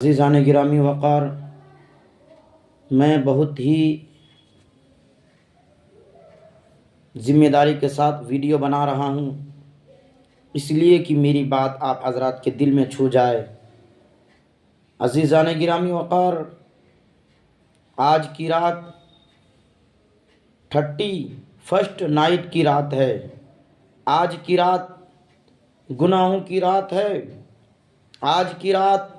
عزیزان گرامی وقار، میں بہت ہی ذمہ داری کے ساتھ ویڈیو بنا رہا ہوں، اس لیے کہ میری بات آپ حضرات کے دل میں چھو جائے۔ عزیزان گرامی وقار، آج کی رات 31 نائٹ کی رات ہے۔ آج کی رات گناہوں کی رات ہے۔ آج کی رات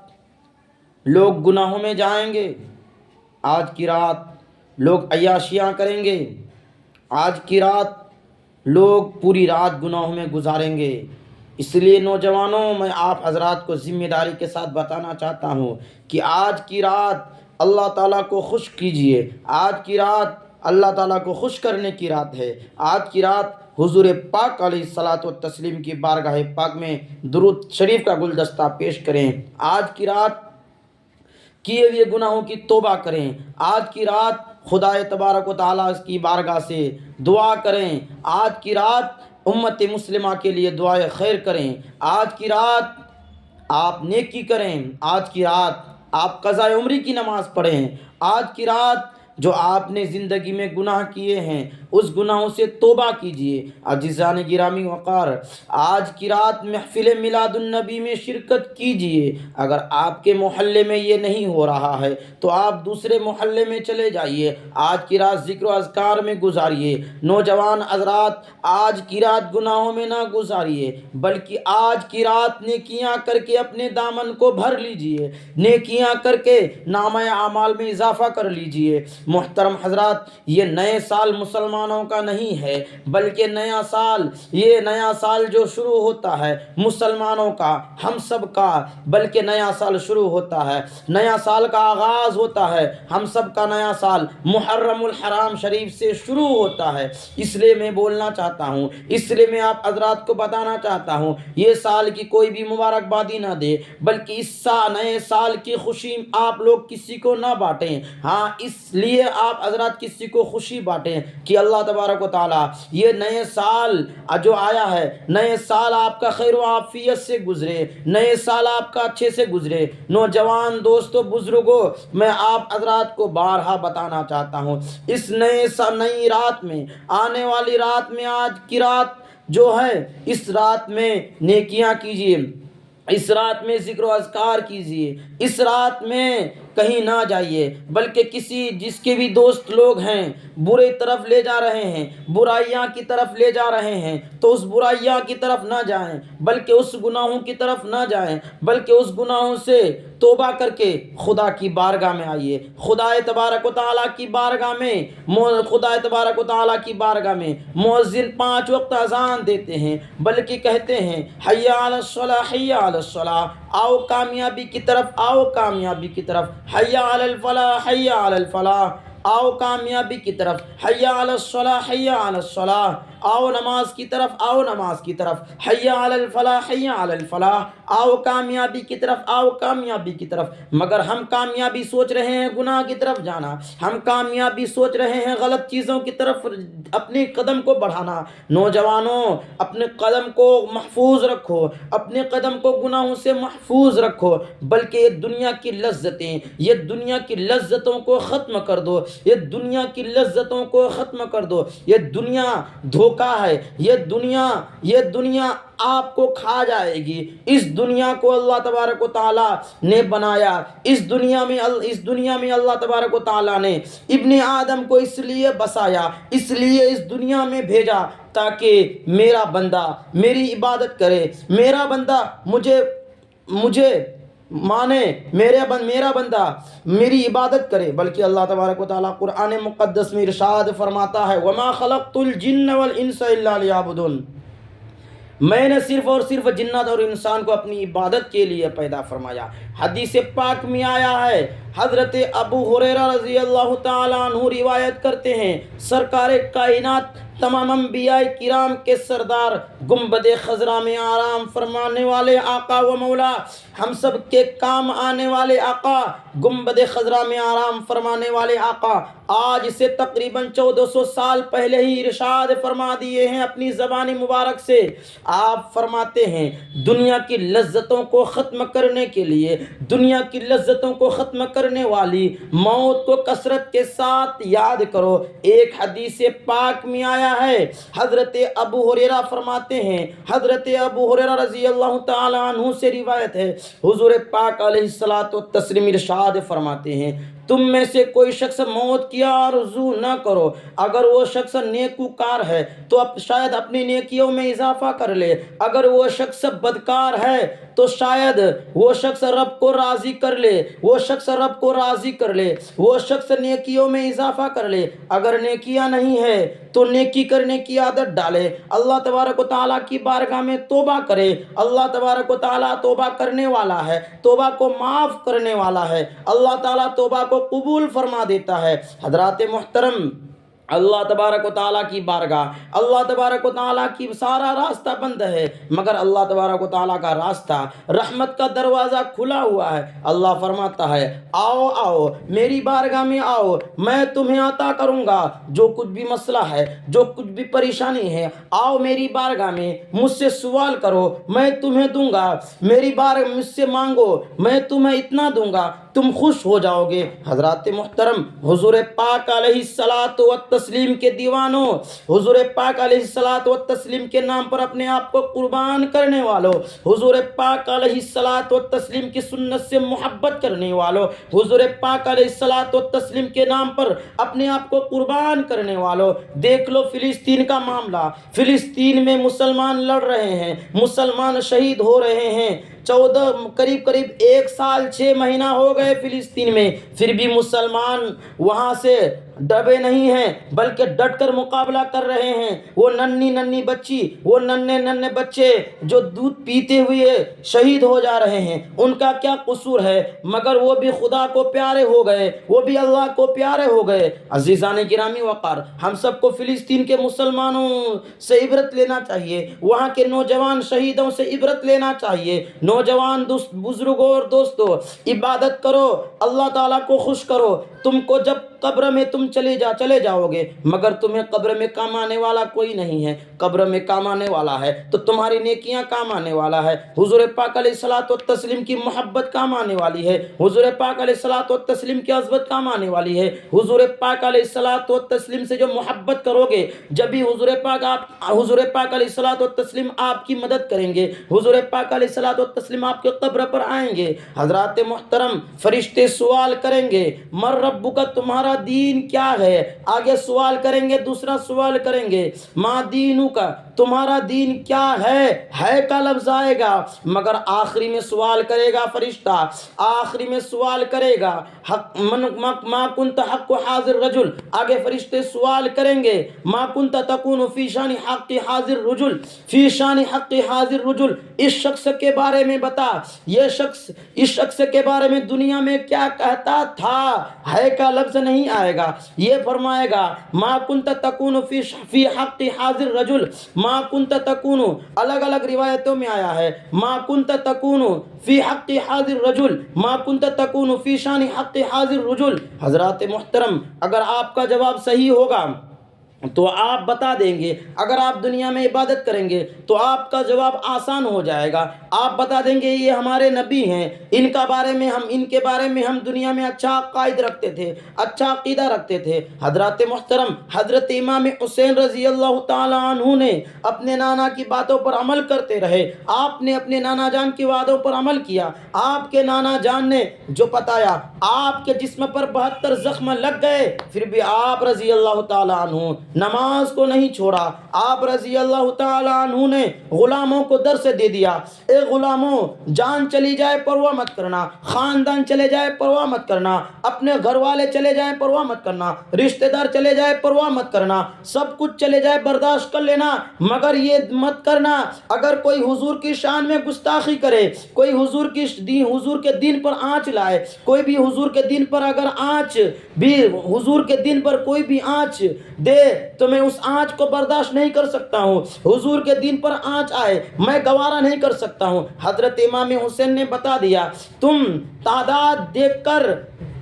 لوگ گناہوں میں جائیں گے۔ آج کی رات لوگ عیاشیاں کریں گے۔ آج کی رات لوگ پوری رات گناہوں میں گزاریں گے۔ اس لیے نوجوانوں، میں آپ حضرات کو ذمہ داری کے ساتھ بتانا چاہتا ہوں کہ آج کی رات اللہ تعالیٰ کو خوش کیجئے۔ آج کی رات اللہ تعالیٰ کو خوش کرنے کی رات ہے۔ آج کی رات حضور پاک علیہ الصلاۃ والتسلیم کی بارگاہ پاک میں درود شریف کا گلدستہ پیش کریں۔ آج کی رات کیے ہوئے گناہوں کی توبہ کریں۔ آج کی رات خدا تبارک و تعالیٰ کی بارگاہ سے دعا کریں۔ آج کی رات امت مسلمہ کے لیے دعائے خیر کریں۔ آج کی رات آپ نیکی کریں۔ آج کی رات آپ قضاء عمری کی نماز پڑھیں۔ آج کی رات جو آپ نے زندگی میں گناہ کیے ہیں اس گناہوں سے توبہ کیجئے۔ عزیزان گرامی وقار، آج کی رات محفل میلاد النبی میں شرکت کیجئے۔ اگر آپ کے محلے میں یہ نہیں ہو رہا ہے تو آپ دوسرے محلے میں چلے جائیے۔ آج کی رات ذکر و اذکار میں گزاریے۔ نوجوان حضرات، آج کی رات گناہوں میں نہ گزاریے، بلکہ آج کی رات نیکیاں کر کے اپنے دامن کو بھر لیجئے۔ نیکیاں کر کے نامہ اعمال میں اضافہ کر لیجئے۔ محترم حضرات، یہ نئے سال مسلمانوں کا نہیں ہے، بلکہ نیا سال جو شروع ہوتا ہے مسلمانوں کا، ہم سب کا، بلکہ نیا سال شروع ہوتا ہے، نیا سال کا آغاز ہوتا ہے، ہم سب کا نیا سال محرم الحرام شریف سے شروع ہوتا ہے۔ اس لیے میں بولنا چاہتا ہوں، اس لیے میں آپ حضرات کو بتانا چاہتا ہوں، یہ سال کی کوئی بھی مبارکبادی نہ دے، بلکہ اس نئے سال کی خوشی آپ لوگ کسی کو نہ بانٹیں۔ ہاں، اس لیے آپ حضرات کسی کو خوشی بانٹیں کہ اللہ تبارک و تعالیٰ یہ نئے سال جو آیا ہے، نئے سال آپ کا خیر و عافیت سے گزرے، نئے سال آپ کا اچھے سے گزرے۔ نوجوان دوستو، بزرگوں، میں آپ حضرات کو بارہا بتانا چاہتا ہوں، اس نئی رات میں، آنے والی رات میں، آج کی رات جو ہے، اس رات میں نیکیاں کیجیے، اس رات میں ذکر و اذکار کیجیے، اس رات میں کہیں نہ جائیے، بلکہ جس کے بھی دوست لوگ ہیں برے طرف لے جا رہے ہیں، برائیاں کی طرف لے جا رہے ہیں، تو اس برائیاں کی طرف نہ جائیں، بلکہ اس گناہوں کی طرف نہ جائیں، بلکہ اس گناہوں سے توبہ کر کے خدا کی بارگاہ میں آئیے۔ خدا تبارک و تعالیٰ کی بارگاہ میں مؤذن 5 وقت اذان دیتے ہیں، بلکہ کہتے ہیں حی علی الصلاۃ، حی علی الصلاۃ، آؤ کامیابی کی طرف، آؤ کامیابی کی طرف، حی علی الفلاح، حی علی الفلاح، آؤ کامیابی کی طرف، حی علی الصلاۃ، حی علی الصلاۃ، آؤ نماز کی طرف، آؤ نماز کی طرف، حی علی الفلاح، حی علی الفلاح، آؤ کامیابی کی طرف، آؤ کامیابی کی طرف۔ مگر ہم کامیابی سوچ رہے ہیں گناہ کی طرف جانا، ہم کامیابی سوچ رہے ہیں غلط چیزوں کی طرف اپنے قدم کو بڑھانا۔ نوجوانوں، اپنے قدم کو محفوظ رکھو، اپنے قدم کو گناہوں سے محفوظ رکھو، بلکہ یہ دنیا کی لذتیں، یہ دنیا کی لذتوں کو ختم کر دو، یہ دنیا کی لذتوں کو ختم کر دو۔ یہ دنیا دھوکہ ہے، یہ دنیا آپ کو کھا جائے گی۔ اس دنیا کو اللہ تبارک و تعالیٰ نے بنایا، اس دنیا میں اللہ تبارک و تعالیٰ نے ابن آدم کو اس لیے بسایا، اس لیے اس دنیا میں بھیجا تاکہ میرا بندہ میری عبادت کرے، میرا بندہ مجھے مانے، میرا بندہ میری عبادت کرے۔ بلکہ اللہ تبارک و تعالیٰ قرآن مقدس میں ارشاد فرماتا ہے وَمَا خَلَقْتُ الْجِنَّ وَالْإِنسَ إِلَّا لِيَعْبُدُونِ، میں نے صرف اور صرف جنات اور انسان کو اپنی عبادت کے لیے پیدا فرمایا۔ حدیث پاک میں آیا ہے، حضرت ابو ہریرہ رضی اللہ تعالیٰ عنہ روایت کرتے ہیں، سرکار کائنات تمام انبیاء کرام کے سردار، گنبد خضرا میں آرام فرمانے والے آقا و مولا، ہم سب کے کام آنے والے آقا، گنبد خضرا میں آرام فرمانے والے آقا آج سے تقریباً 1400 سال پہلے ہی ارشاد فرما دیے ہیں اپنی زبان مبارک سے۔ آپ فرماتے ہیں دنیا کی لذتوں کو ختم کرنے کے لیے، دنیا کی لذتوں کو ختم کرنے والی موت کو کثرت کے ساتھ یاد کرو۔ ایک حدیث پاک میں آیا ہے، حضرت ابو ہریرہ فرماتے ہیں، حضرت ابو ہریرہ رضی اللہ تعالی عنہ سے روایت ہے، حضور پاک علیہ الصلوۃ والتسلیم ارشاد فرماتے ہیں تم میں سے کوئی شخص موت کی آرزو نہ کرو، اگر وہ شخص نیکوکار ہے تو اب شاید اپنی نیکیوں میں اضافہ کر لے، اگر وہ شخص بدکار ہے تو شاید وہ شخص رب کو راضی کر لے، وہ شخص رب کو راضی کر لے، وہ شخص نیکیوں میں اضافہ کر لے، اگر نیکیاں نہیں ہے تو نیکی کرنے کی عادت ڈالے، اللہ تبارک و تعالیٰ کی بارگاہ میں توبہ کرے، اللہ تبارک و تعالیٰ توبہ کرنے والا ہے، توبہ کو معاف کرنے والا ہے، اللہ تعالیٰ توبہ کو قبول فرما دیتا ہے۔ حضرات محترم، اللہ تبارک و تعالیٰ کی بارگاہ، اللہ تبارک و تعالیٰ کی سارا راستہ بند ہے، مگر اللہ تبارک و تعالیٰ کا راستہ، رحمت کا دروازہ کھلا ہوا ہے۔ اللہ فرماتا ہے آؤ آؤ میری بارگاہ میں آؤ، میں تمہیں عطا کروں گا جو کچھ بھی مسئلہ ہے، جو کچھ بھی پریشانی ہے، آؤ میری بارگاہ میں مجھ سے سوال کرو، میں تمہیں دوں گا، میری بارگاہ مجھ سے مانگو، میں تمہیں اتنا دوں گا تم خوش ہو جاؤ گے۔ حضرات محترم، حضور پاک علیہ الصلاۃ والتسلیم کے دیوانوں، حضور پاک علیہ الصلاۃ والتسلیم کے نام پر اپنے آپ کو قربان کرنے والوں، حضور پاک علیہ الصلاۃ والتسلیم کی سنت سے محبت کرنے والوں، حضور پاک علیہ الصلاۃ والتسلیم کے نام پر اپنے آپ کو قربان کرنے والوں، دیکھ لو فلسطین کا معاملہ، فلسطین میں مسلمان لڑ رہے ہیں، مسلمان شہید ہو رہے ہیں، قریب 1 سال 6 مہینہ ہو گئے فلسطین میں، پھر بھی مسلمان وہاں سے دبے نہیں ہیں بلکہ ڈٹ کر مقابلہ کر رہے ہیں۔ وہ ننھی بچی، وہ ننھے بچے جو دودھ پیتے ہوئے شہید ہو جا رہے ہیں، ان کا کیا قصور ہے؟ مگر وہ بھی خدا کو پیارے ہو گئے، وہ بھی اللہ کو پیارے ہو گئے۔ عزیزان گرامی وقار، ہم سب کو فلسطین کے مسلمانوں سے عبرت لینا چاہیے، وہاں کے نوجوان شہیدوں سے عبرت لینا چاہیے۔ نوجوان بزرگوں اور دوستوں، عبادت کرو، اللہ تعالیٰ کو خوش کرو۔ تم کو جب قبر میں تم چلے جاؤ گے، مگر تمہیں قبر میں کام آنے والا کوئی نہیں ہے، قبر میں کام آنے والا ہے تو تمہاری نیکیاں کام آنے والا ہے، حضور پاک علیہ الصلوۃ والتسلیم کی محبت کام آنے والی ہے، حضور پاک علیہ الصلوۃ والتسلیم کی عظمت کام آنے والی ہے۔ حضور پاک علیہ الصلوۃ والتسلیم سے جو محبت کرو گے، جب بھی حضور پاک علیہ الصلوۃ والتسلیم آپ کی مدد کریں گے، حضور پاک علیہ الصلوۃ والتسلیم آپ کے قبر پر آئیں گے۔ حضرات محترم، فرشتے سوال کریں گے من ربک، تمہارا دین کیا ہے؟ آگے سوال کریں گے، دوسرا سوال کریں گے ما دینک، تمہارا دین کیا ہے کا لفظ آئے گا، مگر آخری میں سوال کرے گا فرشتہ، آخری میں سوال کرے گا ما کنت حق حاضر رجل، آگے فرشتے سوال کریں گے ما کنت تکون فی شان حق حاضر رجل، فی شان حق حاضر رجل، اس شخص کے بارے میں بتا، یہ شخص اس شخص کے بارے میں دنیا میں کیا کہتا تھا، ہے کا لفظ نہیں آئے گا، یہ فرمائے گا ما کنت تکون فی حق حاضر رجل، ما کنت تکون، الگ الگ روایتوں میں آیا ہے ما کنت تکون فی حق حاضر رجل، ما کنت تکون فی شان حق حاضر رجل۔ حضرات محترم، اگر آپ کا جواب صحیح ہوگا تو آپ بتا دیں گے، اگر آپ دنیا میں عبادت کریں گے تو آپ کا جواب آسان ہو جائے گا، آپ بتا دیں گے یہ ہمارے نبی ہیں، ان کے بارے میں ہم دنیا میں اچھا عقائد رکھتے تھے، اچھا عقیدہ رکھتے تھے۔ حضرات محترم، حضرت امام حسین رضی اللہ تعالی عنہ نے اپنے نانا کی باتوں پر عمل کرتے رہے، آپ نے اپنے نانا جان کی باتوں پر عمل کیا، آپ کے نانا جان نے جو بتایا، آپ کے جسم پر 72 زخم لگ گئے، پھر بھی آپ رضی اللہ تعالی عنہ نماز کو نہیں چھوڑا، آپ رضی اللہ تعالی عنہ نے غلاموں کو درس دے دیا، اے غلاموں، جان چلی جائے پرواہ مت کرنا، خاندان چلے جائے پرواہ مت کرنا، اپنے گھر والے چلے جائیں پرواہ مت کرنا، رشتہ دار چلے جائے پرواہ مت کرنا، سب کچھ چلے جائے برداشت کر لینا، مگر یہ مت کرنا اگر کوئی حضور کی شان میں گستاخی کرے، کوئی حضور کے دین پر آنچ لائے، کوئی بھی حضور کے دین پر اگر آنچ بھی، حضور کے دین پر کوئی بھی آنچ دے تو میں اس آنچ کو برداشت نہیں کر سکتا ہوں، حضور کے دین پر آنچ آئے میں گوارا نہیں کر سکتا ہوں۔ حضرت امام حسین نے بتا دیا تم تعداد دیکھ کر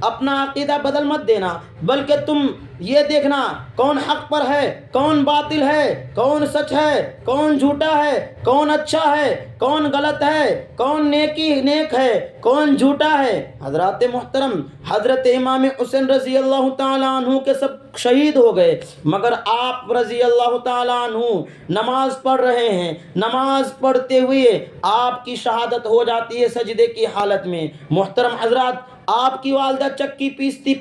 اپنا عقیدہ بدل مت دینا، بلکہ تم یہ دیکھنا کون حق پر ہے، کون باطل ہے، کون سچ ہے، کون جھوٹا ہے، کون اچھا ہے، کون غلط ہے، کون نیک ہے، کون جھوٹا ہے۔ حضرات محترم، حضرت امام حسین رضی اللہ تعالیٰ عنہ کے سب شہید ہو گئے، مگر آپ رضی اللہ تعالیٰ عنہ نماز پڑھ رہے ہیں، نماز پڑھتے ہوئے آپ کی شہادت ہو جاتی ہے سجدے کی حالت میں۔ محترم حضرات، آپ کی والدہ چکی پیستے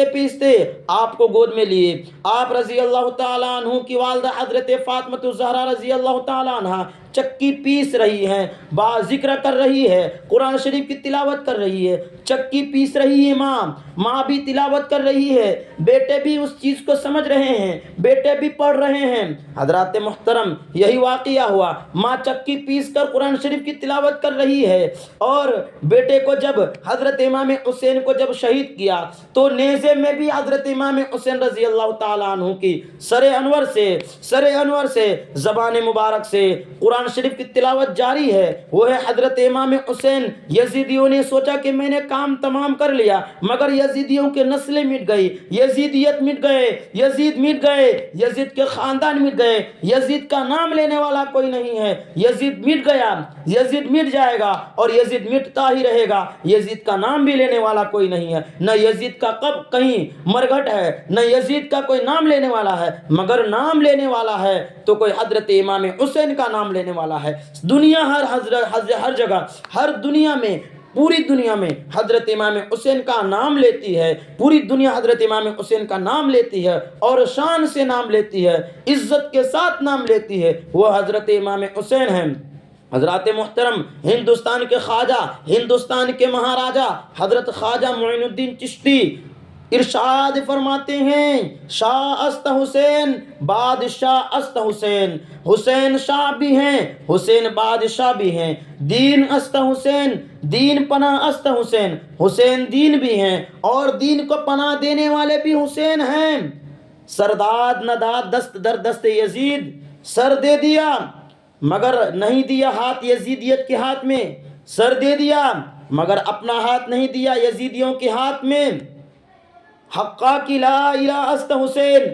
پیستے آپ کو گود میں لیے، آپ رضی اللہ تعالیٰ عنہ کی والدہ حضرت فاطمہ الزہرا رضی اللہ تعالیٰ عنہ چکی پیس رہی ہیں، ذکر کر رہی ہے، قرآن شریف کی تلاوت کر رہی ہے، چکی پیس رہی ہے، ماں بھی تلاوت کر رہی ہے، بیٹے بھی اس چیز کو سمجھ رہے ہیں، بیٹے بھی پڑھ رہے ہیں۔ حضرات محترم، یہی واقعہ ہوا، ماں چکی پیس کر قرآن شریف کی تلاوت کر رہی ہے، اور بیٹے کو جب حضرت امام حسین کو جب شہید کیا تو نیزے میں بھی حضرت امام حسین رضی اللہ تعالیٰ عنہ کی سر انور سے زبان مبارک سے قرآن شریف کی تلاوت جاری ہے۔ وہ ہے حضرت امام حسین۔ یزیدیوں نے سوچا کہ میں نے کام تمام کر لیا، مگر یزیدیوں کے نسلیں مٹ گئی، یزیدیت مٹ گئے، یزید مٹ گئے، یزید کے خاندان مٹ گئے، یزید کا نام لینے والا کوئی نہیں ہے، یزید مٹ گیا، یزید مٹ جائے گا اور یزید مٹتا ہی رہے گا، یزید کا نام بھی لینے والا کوئی نہیں ہے، نہ یزید کا کب کہیں مرگھٹ ہے، نہ یزید کا کوئی نام لینے والا ہے، مگر نام لینے والا ہے تو کوئی حضرت امام حسین کا نام لینے والا ہے۔ دنیا ہر جگہ، ہر دنیا میں، پوری دنیا میں حضرت امام حسین کا نام لیتی ہے، پوری دنیا حضرت امام حسین کا نام لیتی ہے اور شان سے نام لیتی ہے، عزت کے ساتھ نام لیتی ہے، وہ حضرت امام حسین ہیں۔ حضرات محترم، ہندوستان کے خواجہ، ہندوستان کے مہاراجا حضرت خواجہ معین الدین چشتی ارشاد فرماتے ہیں، شاہ است حسین بادشاہ است حسین، حسین شاہ بھی ہیں، حسین بادشاہ بھی ہیں، دین است حسین، دین پناہ است حسین، حسین دین بھی ہیں اور دین کو پناہ دینے والے بھی حسین ہیں۔ سرداد نداد دست در دست یزید، سر دے دیا مگر نہیں دیا ہاتھ یزیدیت کے ہاتھ میں، سر دے دیا مگر اپنا ہاتھ نہیں دیا یزیدیوں کے ہاتھ میں۔ حقا کی لا الہ است حسین،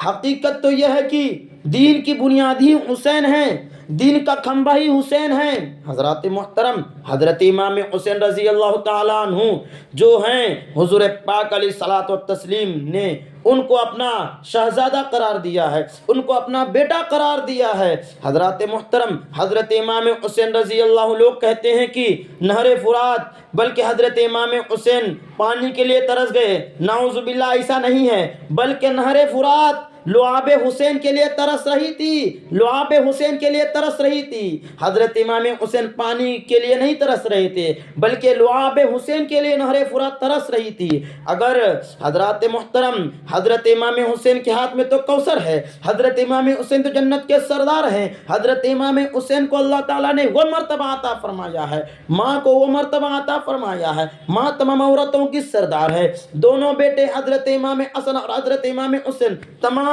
حقیقت تو یہ ہے کہ دین کی بنیاد ہی حسین ہیں، دین کا کھمبا ہی حسین ہیں۔ حضرات محترم، حضرت امام حسین رضی اللہ تعالیٰ عنہ جو ہیں، حضور پاک علیہ الصلوۃ والتسلیم نے ان کو اپنا شہزادہ قرار دیا ہے، ان کو اپنا بیٹا قرار دیا ہے۔ حضرات محترم، حضرت امام حسین رضی اللہ، لوگ کہتے ہیں کہ نہر فرات، بلکہ حضرت امام حسین پانی کے لیے ترس گئے، نعوذ باللہ ایسا نہیں ہے، بلکہ نہر فرات لعاب حسین کے لیے ترس رہی تھی، لعاب حسین کے لیے ترس رہی تھی۔ حضرت امام حسین پانی کے لیے نہیں ترس رہے تھے، بلکہ لعاب حسین کے لیے نہر فرات ترس رہی تھی۔ اگر حضرات محترم، حضرت امام حسین کے ہاتھ میں تو کوثر ہے، حضرت امام حسین تو جنت کے سردار ہیں، حضرت امام حسین کو اللہ تعالیٰ نے وہ مرتبہ عطا فرمایا ہے، ماں کو وہ مرتبہ عطا فرمایا ہے، ماں تمام عورتوں کی سردار ہے۔ دونوں بیٹے حضرت امام حسن اور حضرت امام حسین تمام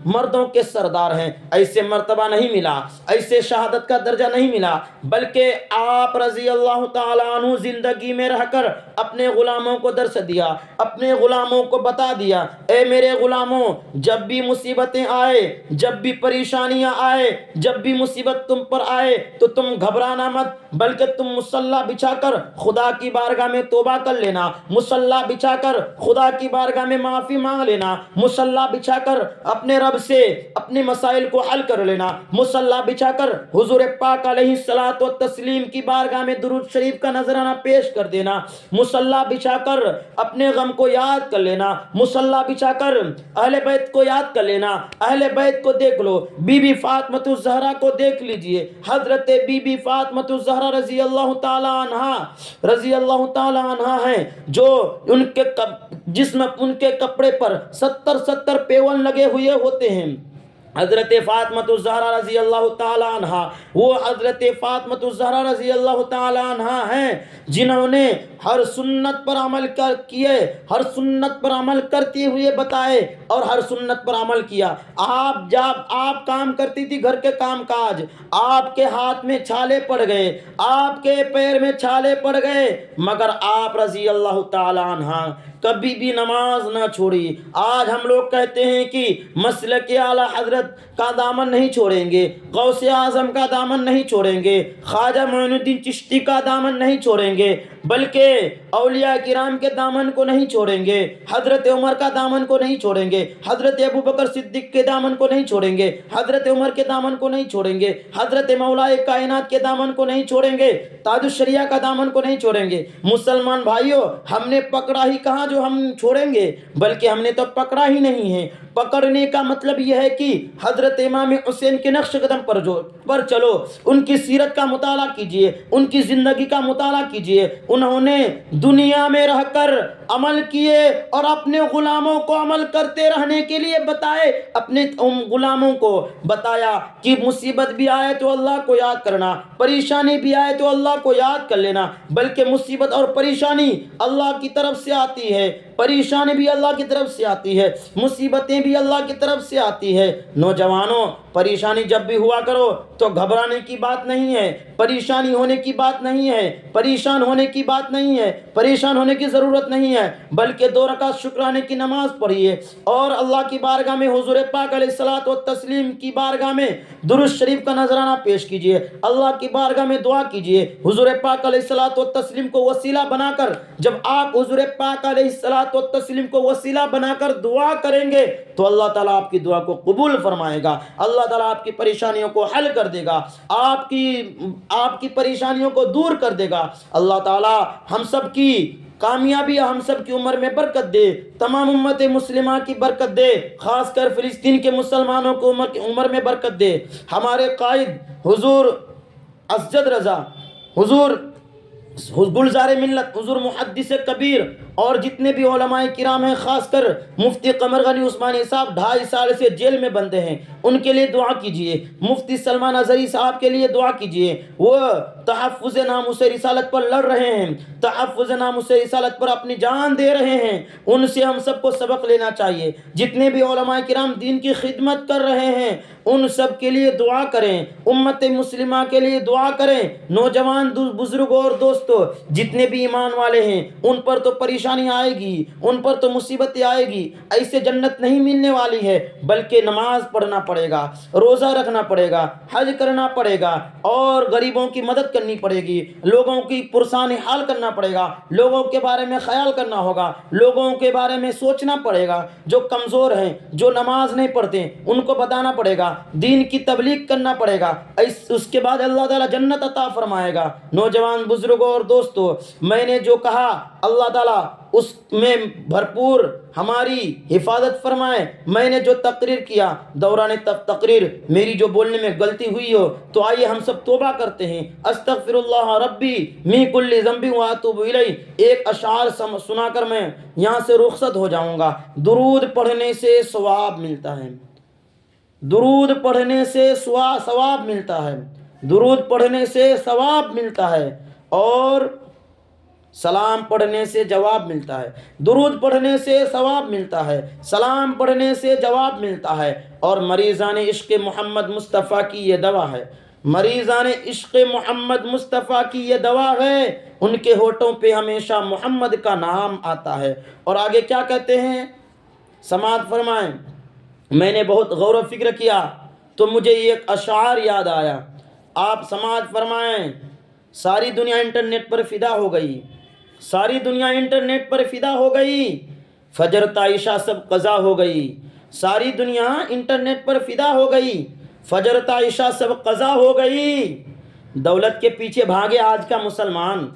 مردوں کے سردار ہیں۔ ایسے مرتبہ نہیں ملا، ایسے شہادت کا درجہ نہیں ملا، بلکہ آپ رضی اللہ تعالیٰ عنہ زندگی میں رہ کر اپنے غلاموں کو درس دیا، اپنے غلاموں کو بتا دیا، اے میرے غلاموں، جب بھی مصیبتیں آئے، جب بھی پریشانیاں آئے، جب بھی مصیبت تم پر آئے تو تم گھبرانا مت، بلکہ تم مصلی بچھا کر خدا کی بارگاہ میں توبہ کر لینا، مصلی بچھا کر خدا کی بارگاہ میں معافی مانگ لینا، مصلی بچھا کر اپنے رب سے اپنے مسائل کو حل کر لینا، مصلی بچھا کر حضور پاک علیہ الصلوۃ والتسلیم کی بارگاہ میں درود شریف کا نذرانہ پیش کر دینا، مصلی بچھا کر اپنے غم کو یاد کر لینا، مصلی بچھا کر اہل بیت کو یاد کر لینا۔ اہل بیت کو دیکھ لو، بی بی فاطمہ الزہرا کو دیکھ لیجئے، حضرت بی بی فاطمہ الزہرا رضی اللہ تعالی عنہا ہیں، جو ان کے جسم، ان کے کپڑے پر 70 پیون لگے ہوئے ہوتے ہیں، حضرت فاطمۃ الزہرا رضی اللہ تعالی عنہ، وہ حضرت فاطمۃ الزہرا رضی اللہ تعالی عنہ ہیں جنہوں نے ہر سنت پر عمل کیے، ہر سنت پر عمل کرتے ہوئے بتائے اور ہر سنت پر عمل کیا۔ جب آپ کام کرتی تھی گھر کے کام کاج، آپ کے ہاتھ میں چھالے پڑ گئے، آپ کے پیر میں چھالے پڑ گئے، مگر آپ رضی اللہ تعالی عنہ کبھی بھی نماز نہ چھوڑی۔ آج ہم لوگ کہتے ہیں کہ مسلک اعلیٰ حضرت کا دامن نہیں چھوڑیں گے، غوث اعظم کا دامن نہیں چھوڑیں گے، خواجہ معین الدین چشتی کا دامن نہیں چھوڑیں گے، بلکہ اولیاء کرام کے دامن کو نہیں چھوڑیں گے، حضرت عمر کا دامن کو نہیں چھوڑیں گے، حضرت ابوبکر صدیق کے دامن کو نہیں چھوڑیں گے، حضرت عمر کے دامن کو نہیں چھوڑیں گے، حضرت مولا کائنات کے دامن کو نہیں چھوڑیں گے، تاج الشریعہ کا دامن کو نہیں چھوڑیں گے۔ مسلمان بھائیوں، ہم نے پکڑا ہی کہاں جو ہم چھوڑیں گے، بلکہ ہم نے تو پکڑا ہی نہیں ہے۔ پکڑنے کا مطلب یہ ہے کہ حضرت امام حسین کے نقش قدم پر چلو، ان کی سیرت کا مطالعہ کیجئے، ان کی زندگی کا مطالعہ کیجئے۔ انہوں نے دنیا میں رہ کر عمل کیے اور اپنے غلاموں کو عمل کرتے رہنے کے لیے بتائے، اپنے غلاموں کو بتایا کہ مصیبت بھی آئے تو اللہ کو یاد کرنا، پریشانی بھی آئے تو اللہ کو یاد کر لینا، بلکہ مصیبت اور پریشانی اللہ کی طرف سے آتی ہے، پریشانی بھی اللہ کی طرف سے آتی ہے، مصیبتیں بھی اللہ کی طرف سے آتی ہے۔ نوجوانوں، پریشانی جب بھی ہوا کرو تو گھبرانے کی بات نہیں ہے، پریشانی ہونے کی بات نہیں ہے، پریشان ہونے کی بات نہیں ہے، پریشان ہونے کی ضرورت نہیں ہے، بلکہ 2 رکعت شکرانے کی نماز پڑھیے اور اللہ کی بارگاہ میں حضور پاک علیہ الصلوۃ والتسلیم کی بارگاہ میں درود شریف کا نذرانہ پیش کیجیے، اللہ کی بارگاہ میں دعا کیجیے۔ حضور پاک علیہ الصلوۃ والتسلیم کو وسیلہ بنا کر، جب آپ حضور پاک علیہ الصلوۃ والتسلیم کو وسیلہ بنا کر دعا کریں گے تو اللہ تعالیٰ آپ کی دعا کو قبول فرمائے گا، اللہ تعالیٰ آپ کی پریشانیوں کو حل کر دے گا، آپ کی پریشانیوں کو دور کر دے گا۔ اللہ تعالیٰ ہم سب کی کامیابی، ہم سب کی عمر میں برکت دے، تمام امت مسلمہ کی برکت دے، خاص کر فلسطین کے مسلمانوں کو عمر میں برکت دے۔ ہمارے قائد حضور اسجد رضا، حضور گلزار ملت، حضور محدث کبیر اور جتنے بھی علماء کرام ہیں، خاص کر مفتی قمر غنی عثمانی صاحب 2.5 سال سے جیل میں بندے ہیں، ان کے لیے دعا کیجئے۔ مفتی سلمان اظہری صاحب کے لیے دعا کیجئے، وہ تحفظ ناموس رسالت پر لڑ رہے ہیں، تحفظ ناموس رسالت پر اپنی جان دے رہے ہیں، ان سے ہم سب کو سبق لینا چاہیے۔ جتنے بھی علماء کرام دین کی خدمت کر رہے ہیں ان سب کے لیے دعا کریں، امت مسلمہ کے لیے دعا کریں۔ نوجوان بزرگ اور دوستو، جتنے بھی ایمان والے ہیں ان پر تو پریشانی آئے گی، ان پر تو مصیبتیں آئے گی، ایسے جنت نہیں ملنے والی ہے، بلکہ نماز پڑھنا پڑے گا، روزہ رکھنا پڑے گا، حج کرنا پڑے گا اور غریبوں کی مدد کرنی پڑے گی، لوگوں کی پرسان حال کرنا پڑے گا، لوگوں کے بارے میں خیال کرنا ہوگا، لوگوں کے بارے میں سوچنا پڑے گا، جو کمزور ہیں، جو نماز نہیں پڑھتے ان کو بتانا پڑے گا، دین کی تبلیغ کرنا پڑے گا، اس کے بعد اللہ تعالیٰ جنت عطا فرمائے گا۔ نوجوان بزرگوں اور دوستو، میں نے جو کہا اللہ تعالیٰ اس میں بھرپور ہماری حفاظت فرمائے۔ میں نے جو تقریر کیا دوران تقریر میری جو بولنے میں غلطی ہوئی ہو تو آئیے ہم سب توبہ کرتے ہیں۔ استغفر اللہ ربی من کل ذنب واتوب الیہ، ایک اشعار سنا کر میں یہاں سے رخصت ہو جاؤں گا۔ درود پڑھنے سے ثواب ملتا ہے، درود پڑھنے سے ثواب ملتا ہے، درود پڑھنے سے ثواب ملتا ہے اور سلام پڑھنے سے جواب ملتا ہے، درود پڑھنے سے ثواب ملتا ہے، سلام پڑھنے سے جواب ملتا ہے، اور مریضان عشق محمد مصطفیٰ کی یہ دوا ہے، مریضان عشق محمد مصطفیٰ کی یہ دوا ہے، ان کے ہونٹوں پہ ہمیشہ محمد کا نام آتا ہے۔ اور آگے کیا کہتے ہیں، سماعت فرمائیں۔ میں نے بہت غور و فکر کیا تو مجھے ایک اشعار یاد آیا، آپ سماعت فرمائیں۔ ساری دنیا انٹرنیٹ پر فدا ہو گئی، ساری دنیا انٹرنیٹ پر فدا ہو گئی، فجر تا عشاء سب قضا ہو گئی، ساری دنیا انٹرنیٹ پر فدا ہو گئی، فجر تا عشاء سب قضا ہو گئی۔ دولت کے پیچھے بھاگے آج کا مسلمان،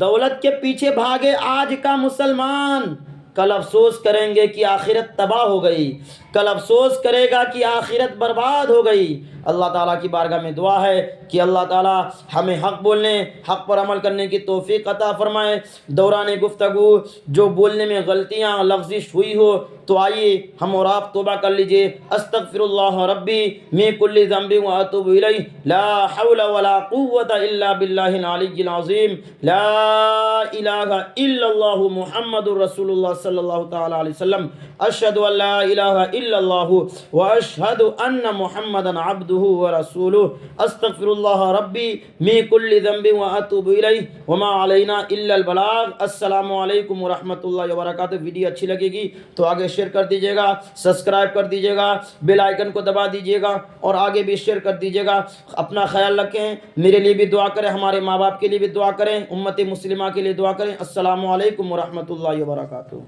دولت کے پیچھے بھاگے آج کا مسلمان، کل افسوس کریں گے کہ آخرت تباہ ہو گئی، کل افسوس کرے گا کہ آخرت برباد ہو گئی۔ اللہ تعالیٰ کی بارگاہ میں دعا ہے کہ اللہ تعالیٰ ہمیں حق بولنے، حق پر عمل کرنے کی توفیق عطا فرمائے۔ دوران گفتگو جو بولنے میں غلطیاں لغزش ہوئی ہو تو آئیے ہم اور آپ توبہ کر لیجئے۔ استغفر اللہ ربی من کل ذنب واتوب الیہ، لا حول ولا قوة الا باللہ العلی العظیم، لا الہ الا اللہ محمد رسول اللہ صلی اللہ تعالی علیہ وسلم، اشہد ان لا الہ الا اللہ واشہد ان محمدا عبدہ ورسولہ، استغفر اللہ ربی من کل ذنب واتوب الیہ وما علینا الا البلاغ۔ السلام علیکم ورحمۃ اللہ وبرکاتہ۔ ویڈیو اچھی لگے گی تو آگے شیئر کر دیجیے گا، سبسکرائب کر دیجیے گا، بیل آئیکن کو دبا دیجیے گا اور آگے بھی شیئر کر دیجیے گا۔ اپنا خیال رکھیں، میرے لیے بھی دعا کریں، ہمارے ماں باپ کے لیے بھی دعا کریں، امت مسلمہ کے لیے دعا کریں۔ السلام علیکم ورحمۃ اللہ وبرکاتہ۔